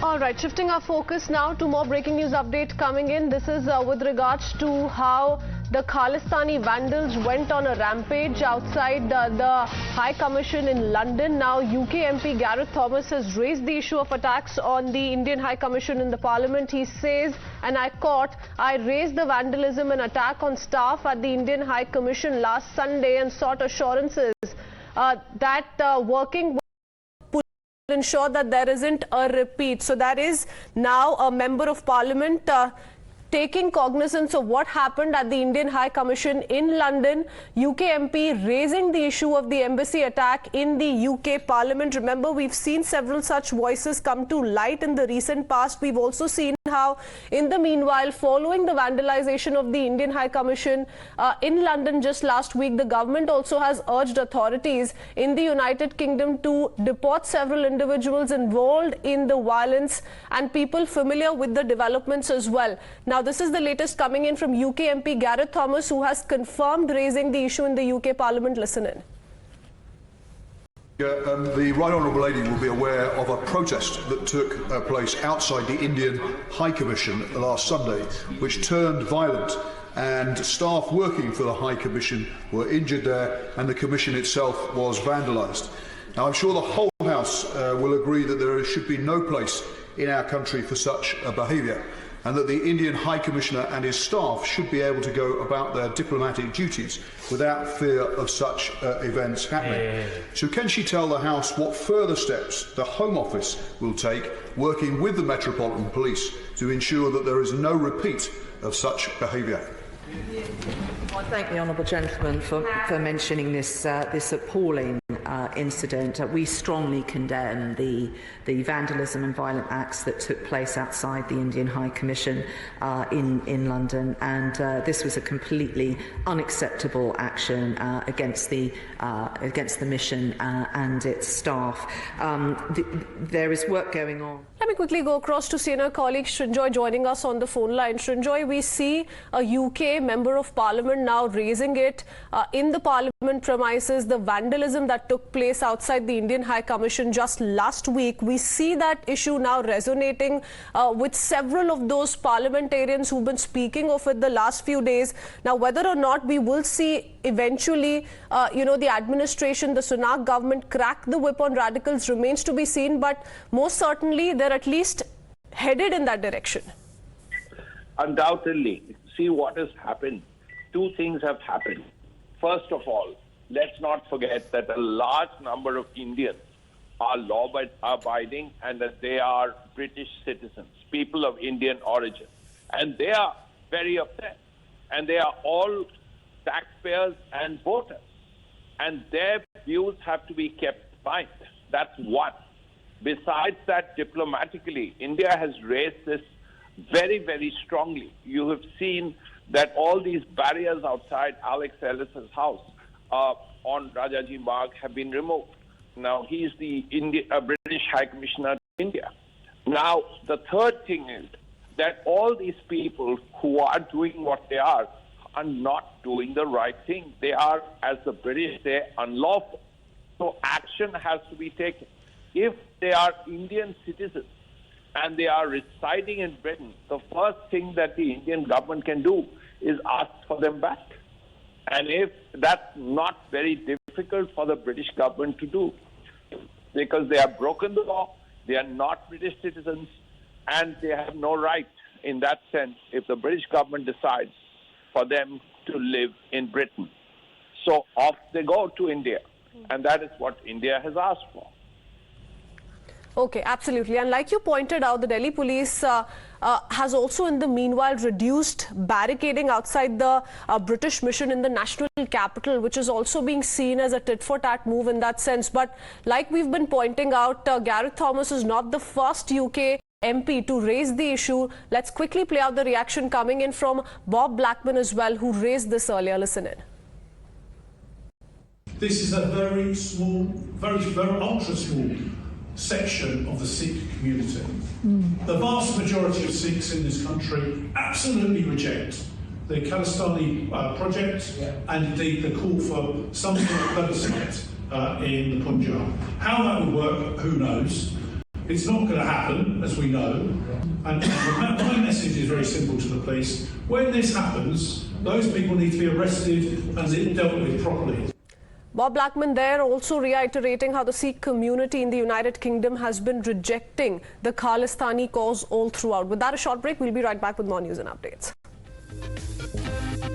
All right, shifting our focus now to more breaking news update coming in. This is with regards to how the Khalistani Vandals went on a rampage outside the High Commission in London. Now, UK MP Gareth Thomas has raised the issue of attacks on the Indian High Commission in the Parliament. He says, and I quote, "I raised the vandalism and attack on staff at the Indian High Commission last Sunday and sought assurances that working ensure that there isn't a repeat." So that is now a member of parliament taking cognizance of what happened at the Indian High Commission in London. UK MP raising the issue of the embassy attack in the UK Parliament. Remember, we've seen several such voices come to light in the recent past. We've also seen how, in the meanwhile, following the vandalization of the Indian High Commission in London just last week, the government also has urged authorities in the United Kingdom to deport several individuals involved in the violence and people familiar with the developments as well. Now, this is the latest coming in from UK MP Gareth Thomas, who has confirmed raising the issue in the UK Parliament. Listen in. The Right Honourable Lady will be aware of a protest that took place outside the Indian High Commission last Sunday, which turned violent, and staff working for the High Commission were injured there, and the Commission itself was vandalised. Now, I'm sure the whole House will agree that there should be no place in our country for such behaviour, and that the Indian High Commissioner and his staff should be able to go about their diplomatic duties without fear of such events happening. So can she tell the House what further steps the Home Office will take, working with the Metropolitan Police, to ensure that there is no repeat of such behaviour? I thank the honourable gentleman for mentioning this appalling incident. We strongly condemn the vandalism and violent acts that took place outside the Indian High Commission in London, and this was a completely unacceptable action against the mission and its staff. There is work going on. Let me quickly go across to senior colleague Srinjoy joining us on the phone line. Srinjoy, we see a UK Member of Parliament now raising it in the Parliament premises, the vandalism that took place outside the Indian High Commission just last week. We see that issue now resonating with several of those parliamentarians who've been speaking of it the last few days. Now, whether or not we will see eventually, the administration, the Sunak government crack the whip on radicals remains to be seen, but most certainly they're at least headed in that direction. Undoubtedly. See what has happened. Two things have happened. First of all, let's not forget that a large number of Indians are law-abiding and that they are British citizens, people of Indian origin. And they are very upset. And they are all taxpayers and voters. And their views have to be kept in mind. That's one. Besides that, diplomatically, India has raised this very, very strongly. You have seen that all these barriers outside Alex Ellis's house on Rajaji Marg have been removed. Now, he is the British High Commissioner to India. Now, the third thing is that all these people who are doing what they are not doing the right thing. They are, as the British say, unlawful. So action has to be taken. If they are Indian citizens and they are residing in Britain, the first thing that the Indian government can do is ask for them back. And if that's not very difficult for the British government to do, because they have broken the law, they are not British citizens, and they have no right in that sense if the British government decides for them to live in Britain. So off they go to India, and that is what India has asked for. Okay, absolutely. And like you pointed out, the Delhi police has also in the meanwhile reduced barricading outside the British mission in the national capital, which is also being seen as a tit-for-tat move in that sense. But like we've been pointing out, Gareth Thomas is not the first UK MP to raise the issue. Let's quickly play out the reaction coming in from Bob Blackman as well, who raised this earlier. Listen in. This is a very small, very ultra small section of the Sikh community. The vast majority of Sikhs in this country absolutely reject the Khalistani project and indeed the call for some sort of plebiscite in the Punjab. How that would work, who knows? It's not going to happen, as we know. And my message is very simple to the police. When this happens, those people need to be arrested and dealt with properly. Bob Blackman there also reiterating how the Sikh community in the United Kingdom has been rejecting the Khalistani cause all throughout. With that, a short break. We'll be right back with more news and updates.